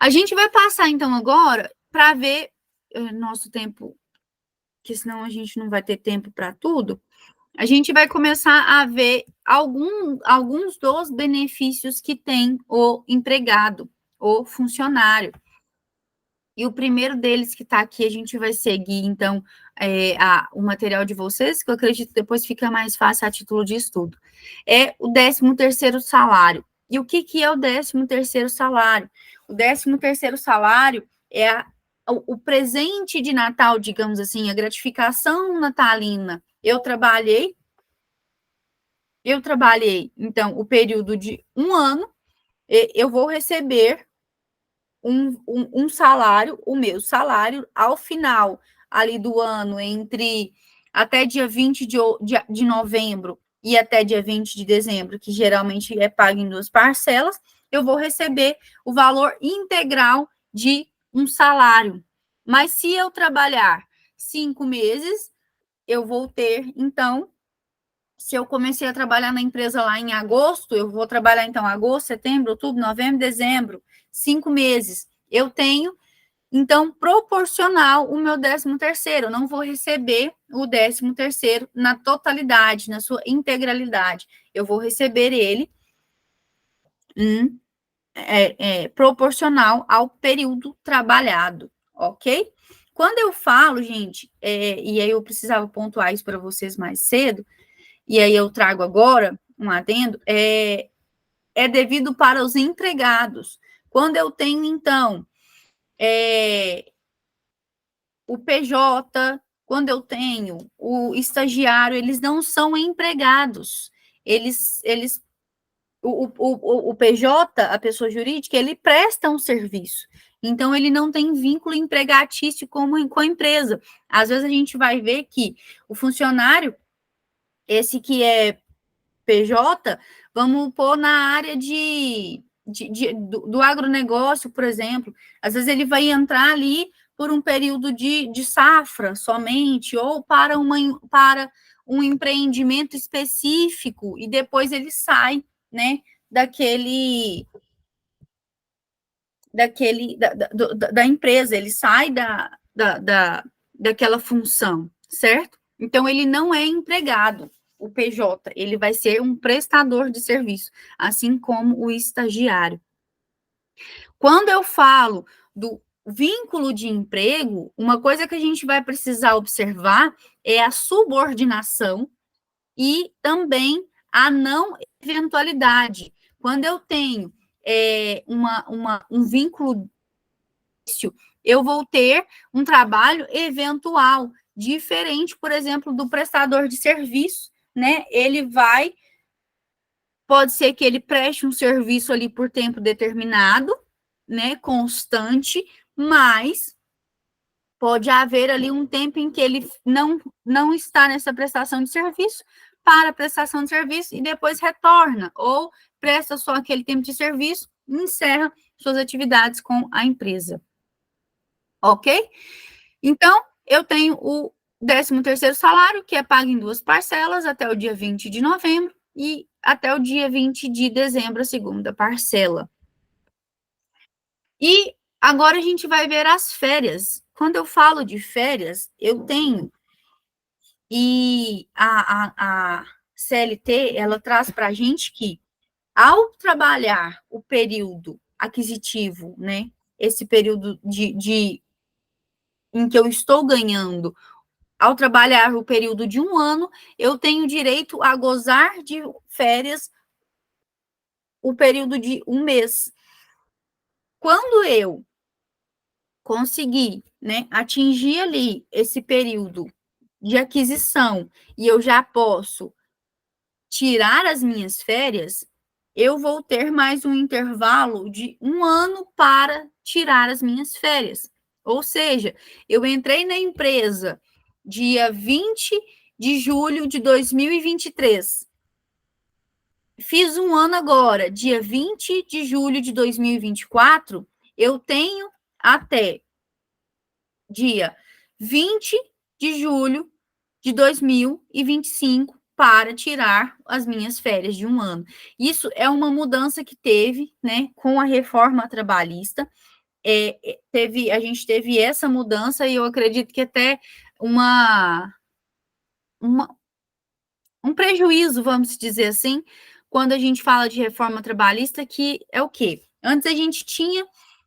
A gente vai passar, então, agora para ver nosso tempo, que senão a gente não vai ter tempo para tudo. A gente vai começar a ver alguns dos benefícios que tem o empregado, o funcionário. E o primeiro deles que está aqui, a gente vai seguir, então, o material de vocês, que eu acredito que depois fica mais fácil a título de estudo. É o 13º salário. E o que é o 13º salário? O 13º salário é o presente de Natal, digamos assim, a gratificação natalina. Eu trabalhei, então, o período de um ano, eu vou receber um salário, o meu salário, ao final ali do ano, entre até dia 20 de novembro e até dia 20 de dezembro, que geralmente é pago em 2 parcelas, eu vou receber o valor integral de um salário. Mas se eu trabalhar 5 meses, eu vou ter, então, se eu comecei a trabalhar na empresa lá em agosto, eu vou trabalhar, então, agosto, setembro, outubro, novembro, dezembro, 5 meses. Eu tenho, então, proporcional o meu 13º. Eu não vou receber o 13º na totalidade, na sua integralidade. Eu vou receber ele proporcional ao período trabalhado, ok? Quando eu falo, gente, e aí eu precisava pontuar isso para vocês mais cedo, e aí eu trago agora um adendo, é devido para os empregados. Quando eu tenho, então, o PJ, quando eu tenho o estagiário, eles não são empregados. O PJ, a pessoa jurídica, ele presta um serviço. Então, ele não tem vínculo empregatício com a empresa. Às vezes, a gente vai ver que o funcionário, esse que é PJ, vamos pôr na área do agronegócio, por exemplo. Às vezes, ele vai entrar ali por um período de safra somente, ou para um empreendimento específico, e depois ele sai, né, da empresa, ele sai daquela função, certo? Então, ele não é empregado, o PJ, ele vai ser um prestador de serviço, assim como o estagiário. Quando eu falo do vínculo de emprego, uma coisa que a gente vai precisar observar é a subordinação e também a não eventualidade. Quando eu tenho um vínculo, eu vou ter um trabalho eventual, diferente, por exemplo, do prestador de serviço, né? Pode ser que ele preste um serviço ali por tempo determinado, né, constante, mas pode haver ali um tempo em que ele não está nessa prestação de serviço, para a prestação de serviço e depois retorna, ou presta só aquele tempo de serviço e encerra suas atividades com a empresa. Ok? Então, eu tenho o 13º salário, que é pago em 2 parcelas, até o dia 20 de novembro e até o dia 20 de dezembro, a segunda parcela. E agora a gente vai ver as férias. Quando eu falo de férias, eu tenho, e a CLT, ela traz para a gente que, ao trabalhar o período aquisitivo, né, esse período em que eu estou ganhando, ao trabalhar o período de 1 ano, eu tenho direito a gozar de férias o período de 1 mês. Quando eu conseguir, né, atingir ali esse período de aquisição e eu já posso tirar as minhas férias, eu vou ter mais um intervalo de 1 ano para tirar as minhas férias. Ou seja, eu entrei na empresa dia 20 de julho de 2023. Fiz 1 ano agora, dia 20 de julho de 2024, eu tenho até dia 20 de julho de 2025 para tirar as minhas férias de 1 ano. Isso é uma mudança que teve, né, com a reforma trabalhista. A gente teve essa mudança e eu acredito que até um prejuízo, vamos dizer assim, quando a gente fala de reforma trabalhista, que é o quê? Antes a gente tinha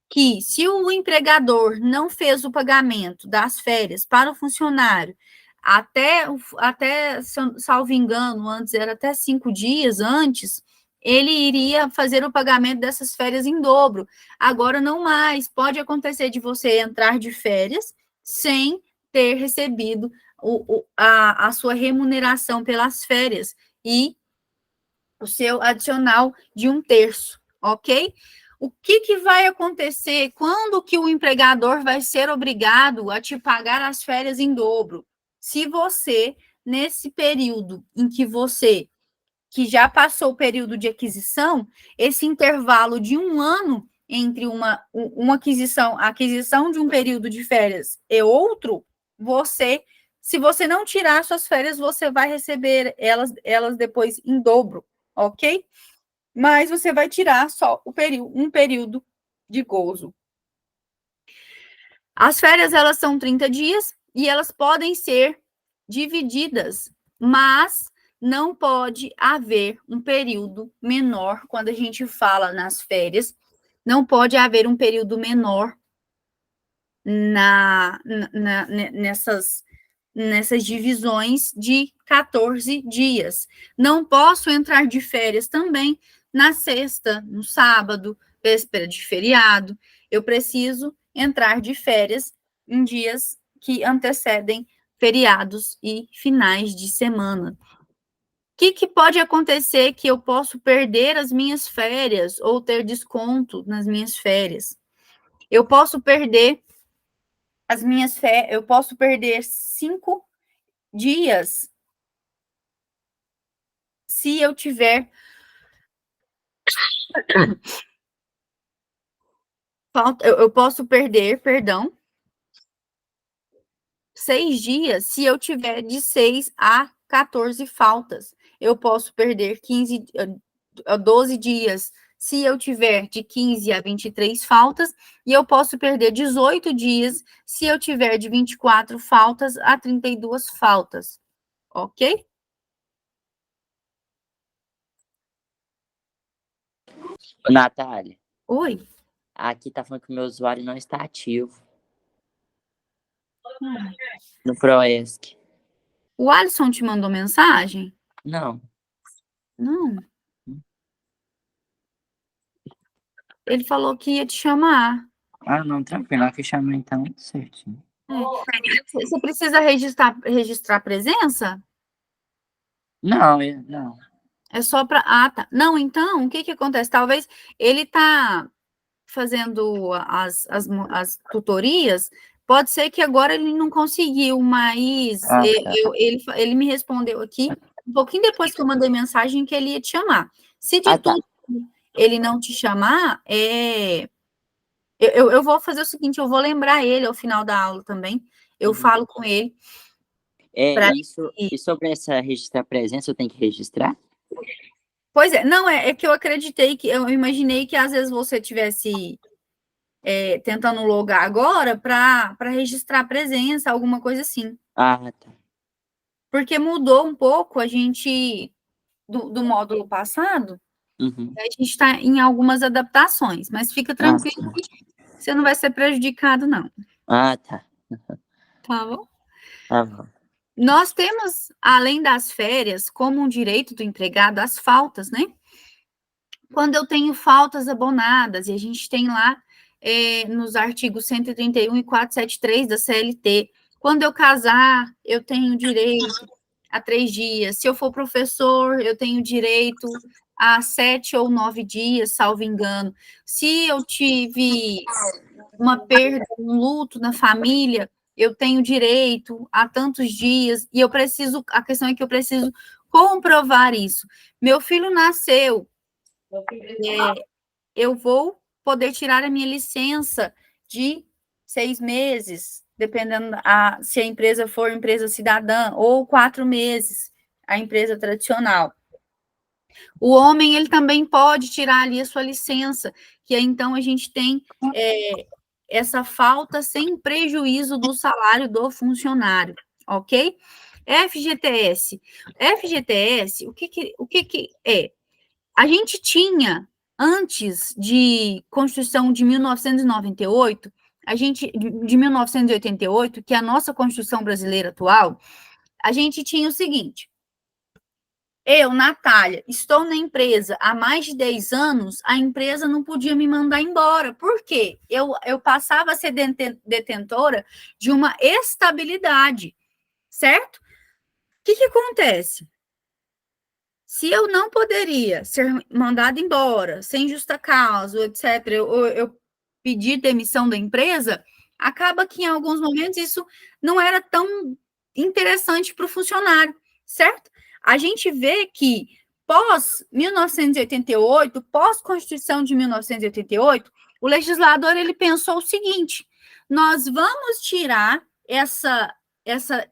que, se o empregador não fez o pagamento das férias para o funcionário, até salvo engano, antes era até 5 dias antes, ele iria fazer o pagamento dessas férias em dobro. Agora não mais. Pode acontecer de você entrar de férias sem ter recebido a sua remuneração pelas férias e o seu adicional de 1/3, ok? O que vai acontecer? Quando que o empregador vai ser obrigado a te pagar as férias em dobro? Se você, nesse período em que já passou o período de aquisição, esse intervalo de 1 ano entre uma aquisição de um período de férias e outro, se você não tirar suas férias, você vai receber elas depois em dobro, ok? Mas você vai tirar só um período de gozo. As férias, elas são 30 dias e elas podem ser divididas, mas não pode haver um período menor quando a gente fala nas férias, não pode haver um período menor nessas divisões de 14 dias. Não posso entrar de férias também na sexta, no sábado, véspera de feriado. Eu preciso entrar de férias em dias que antecedem feriados e finais de semana. O que pode acontecer que eu posso perder as minhas férias ou ter desconto nas minhas férias? Eu posso perder eu posso perder 5 dias se eu tiver eu posso perder, 6 dias se eu tiver de 6 a 14 faltas. Eu posso perder 12 dias se eu tiver de 15 a 23 faltas, e eu posso perder 18 dias se eu tiver de 24 faltas a 32 faltas. Ok? Natália. Oi? Aqui tá falando que o meu usuário não está ativo. No Proesc. O Alisson te mandou mensagem? Não. Não. Ele falou que ia te chamar. Ah, não, tranquilo. Que chamar então, certinho. Você precisa registrar a presença? Não. É só para... Ah, tá. Não, então, o que acontece? Talvez ele tá fazendo as tutorias, pode ser que agora ele não conseguiu, mas Tá. ele me respondeu aqui, um pouquinho depois que eu mandei mensagem, que ele ia te chamar. Se de tudo ele não te chamar, eu vou fazer o seguinte, eu vou lembrar ele ao final da aula também, eu falo com ele. E sobre essa registrar presença, eu tenho que registrar? Pois é, não, é que eu acreditei eu imaginei que às vezes você tivesse tentando logar agora para registrar a presença, alguma coisa assim. Ah, tá. Porque mudou um pouco a gente do módulo passado, a gente está em algumas adaptações, mas fica tranquilo que você não vai ser prejudicado, não. Ah, tá. Tá bom? Tá bom. Nós temos, além das férias, como um direito do empregado, as faltas, né? Quando eu tenho faltas abonadas, e a gente tem lá nos artigos 131 e 473 da CLT, quando eu casar, eu tenho direito a 3 dias. Se eu for professor, eu tenho direito a 7 ou 9 dias, salvo engano. Se eu tive uma perda, um luto na família, eu tenho direito a tantos dias, e a questão é que eu preciso comprovar isso. Meu filho nasceu, eu vou poder tirar a minha licença de 6 meses, dependendo se a empresa for empresa cidadã, ou 4 meses, a empresa tradicional. O homem, ele também pode tirar ali a sua licença, que aí, então, a gente tem essa falta sem prejuízo do salário do funcionário, ok? FGTS. FGTS, o que é? A gente tinha, antes de Constituição de 1998, de 1988, que é a nossa Constituição brasileira atual, a gente tinha o seguinte: eu, Natália, estou na empresa há mais de 10 anos, a empresa não podia me mandar embora. Por quê? Eu passava a ser detentora de uma estabilidade, certo? O que acontece? Se eu não poderia ser mandado embora sem justa causa, etc., eu pedir demissão da empresa, acaba que em alguns momentos isso não era tão interessante para o funcionário, certo? A gente vê que pós 1988, pós-Constituição de 1988, o legislador ele pensou o seguinte: nós vamos tirar essa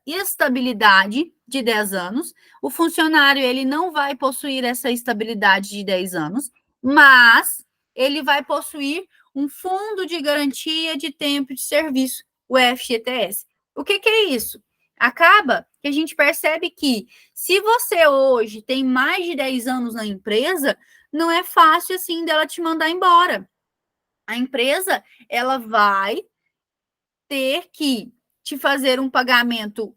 estabilidade de 10 anos. O funcionário ele não vai possuir essa estabilidade de 10 anos, mas ele vai possuir um fundo de garantia de tempo de serviço, o FGTS. O que é isso? Acaba que a gente percebe que se você hoje tem mais de 10 anos na empresa, não é fácil assim dela te mandar embora. A empresa, ela vai ter que te fazer um pagamento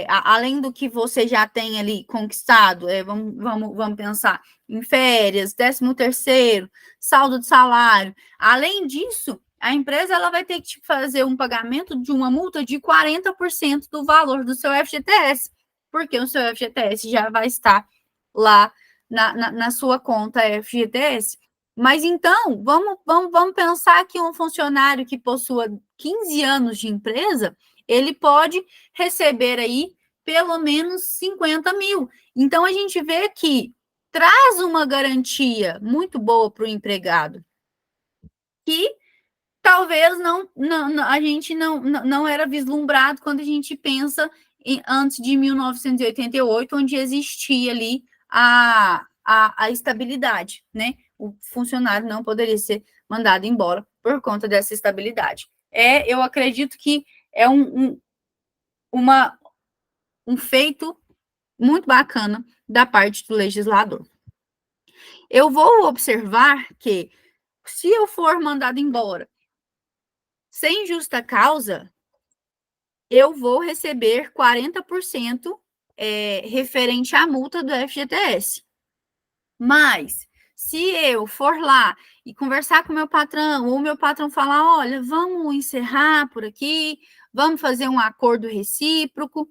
além do que você já tem ali conquistado, vamos pensar em férias, 13º, saldo de salário. Além disso, a empresa ela vai ter que te fazer um pagamento de uma multa de 40% do valor do seu FGTS, porque o seu FGTS já vai estar lá na sua conta FGTS. Mas então, vamos pensar que um funcionário que possua 15 anos de empresa, ele pode receber aí pelo menos 50 mil. Então, a gente vê que traz uma garantia muito boa para o empregado, que talvez a gente não era vislumbrado quando a gente pensa antes de 1988, onde existia ali a estabilidade, né? O funcionário não poderia ser mandado embora por conta dessa estabilidade. Eu acredito que é um feito muito bacana da parte do legislador. Eu vou observar que, se eu for mandado embora sem justa causa, eu vou receber 40% referente à multa do FGTS. Mas, se eu for lá e conversar com o meu patrão, ou o meu patrão falar, olha, vamos encerrar por aqui, vamos fazer um acordo recíproco,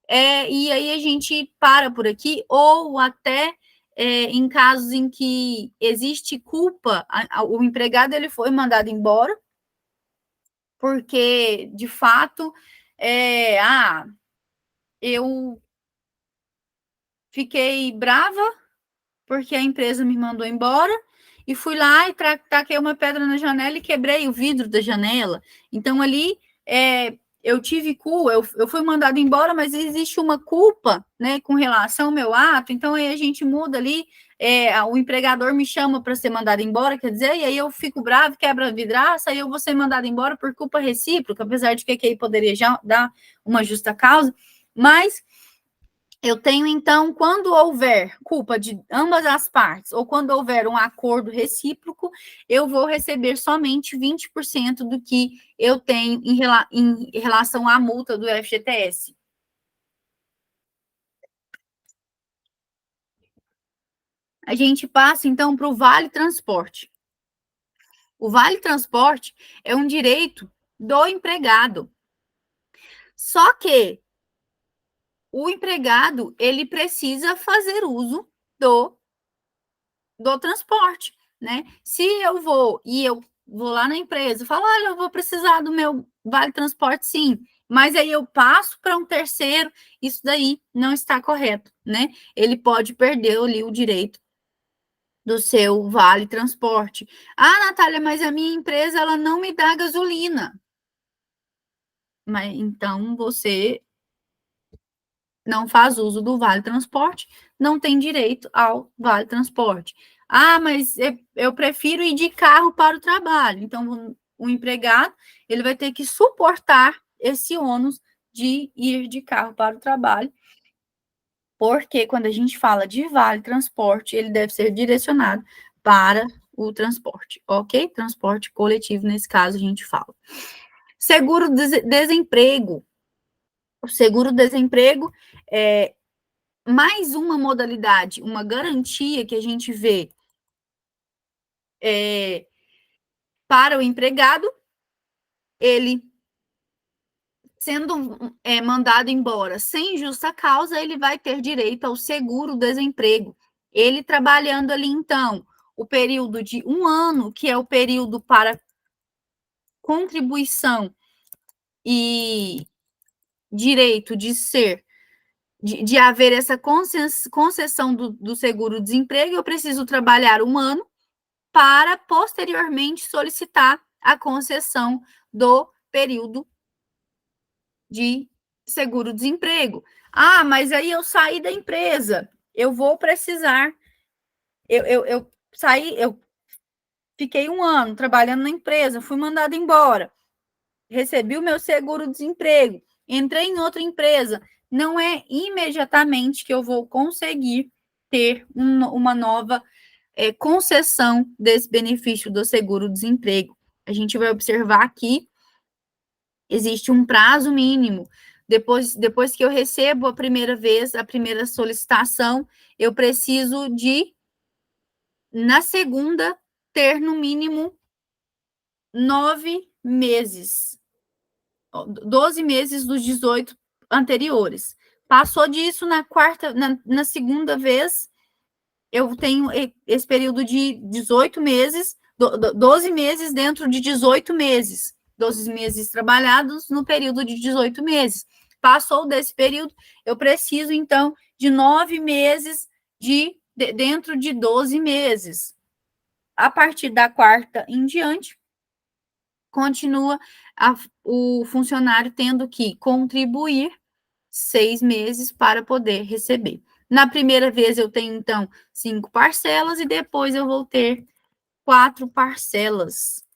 e aí a gente para por aqui, ou até em casos em que existe culpa, o empregado ele foi mandado embora, porque, de fato, eu fiquei brava porque a empresa me mandou embora e fui lá e taquei uma pedra na janela e quebrei o vidro da janela. Então, ali, eu tive culpa, eu fui mandado embora, mas existe uma culpa, né, com relação ao meu ato, então aí a gente muda ali, o empregador me chama para ser mandado embora, quer dizer, e aí eu fico bravo, quebra a vidraça, aí eu vou ser mandado embora por culpa recíproca, apesar de que aí poderia já dar uma justa causa, mas eu tenho, então, quando houver culpa de ambas as partes, ou quando houver um acordo recíproco, eu vou receber somente 20% do que eu tenho em relação à multa do FGTS. A gente passa, então, para o Vale Transporte. O Vale Transporte é um direito do empregado. Só que o empregado, ele precisa fazer uso do transporte, né? Se eu vou lá na empresa, falo, olha, eu vou precisar do meu vale transporte, sim, mas aí eu passo para um terceiro, isso daí não está correto, né? Ele pode perder ali o direito do seu vale transporte. Ah, Natália, mas a minha empresa ela não me dá gasolina. Mas então você não faz uso do vale transporte, não tem direito ao vale transporte. Ah, mas eu prefiro ir de carro para o trabalho. Então, o empregado ele vai ter que suportar esse ônus de ir de carro para o trabalho, porque quando a gente fala de vale transporte, ele deve ser direcionado para o transporte, ok? Transporte coletivo, nesse caso, a gente fala. Seguro-desemprego. O seguro-desemprego é mais uma modalidade, uma garantia que a gente vê para o empregado, ele sendo mandado embora sem justa causa, ele vai ter direito ao seguro-desemprego. Ele trabalhando ali, então, o período de 1 ano, que é o período para contribuição e direito de ser, de haver essa concessão do seguro-desemprego, eu preciso trabalhar 1 ano para posteriormente solicitar a concessão do período de seguro-desemprego. Ah, mas aí eu saí da empresa, eu vou precisar, eu saí, eu fiquei 1 ano trabalhando na empresa, fui mandado embora, recebi o meu seguro-desemprego, entrei em outra empresa, não é imediatamente que eu vou conseguir ter uma nova concessão desse benefício do seguro-desemprego. A gente vai observar aqui, existe um prazo mínimo. Depois que eu recebo a primeira vez, a primeira solicitação, eu preciso de, na segunda, ter no mínimo 9 meses, 12 meses dos 18 anteriores. Passou disso na segunda vez, eu tenho esse período de 18 meses, 12 meses dentro de 18 meses. 12 meses trabalhados no período de 18 meses. Passou desse período, eu preciso, então, de 9 meses dentro de 12 meses. A partir da quarta em diante, continua o funcionário tendo que contribuir 6 meses para poder receber. Na primeira vez, eu tenho, então, 5 parcelas e depois eu vou ter 4 parcelas.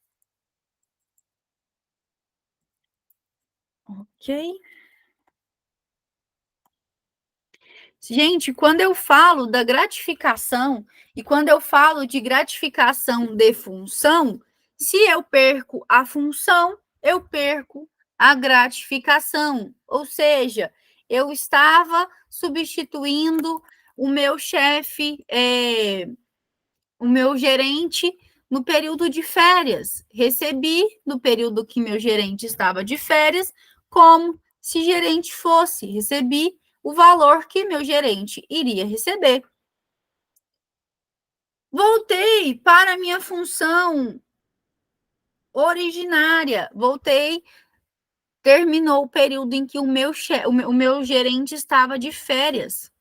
Ok? Gente, quando eu falo da gratificação e quando eu falo de gratificação de função, se eu perco a função, eu perco a gratificação. Ou seja, eu estava substituindo o meu chefe, o meu gerente no período de férias. Recebi no período que meu gerente estava de férias, como se gerente fosse. Recebi o valor que meu gerente iria receber. Voltei para a minha função originária. Voltei, terminou o período em que o meu gerente estava de férias.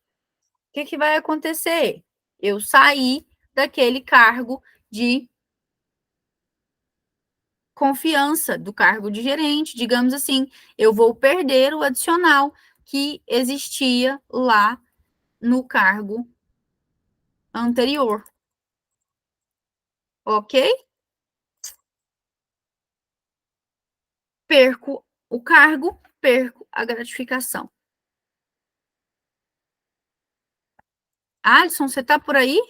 O que vai acontecer? Eu saí daquele cargo de confiança do cargo de gerente, digamos assim, eu vou perder o adicional que existia lá no cargo anterior. Ok? Perco o cargo, perco a gratificação. Alisson, você está por aí?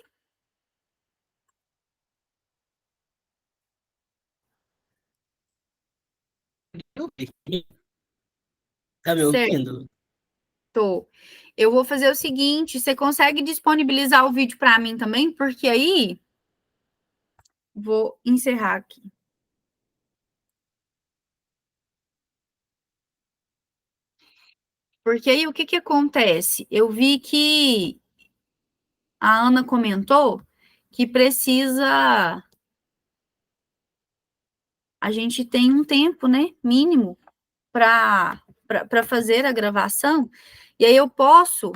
Tá me ouvindo? Tô. Eu vou fazer o seguinte, você consegue disponibilizar o vídeo para mim também? Porque aí vou encerrar aqui. Porque aí o que acontece? Eu vi que a Ana comentou que precisa. A gente tem um tempo, né, mínimo para fazer a gravação, e aí eu posso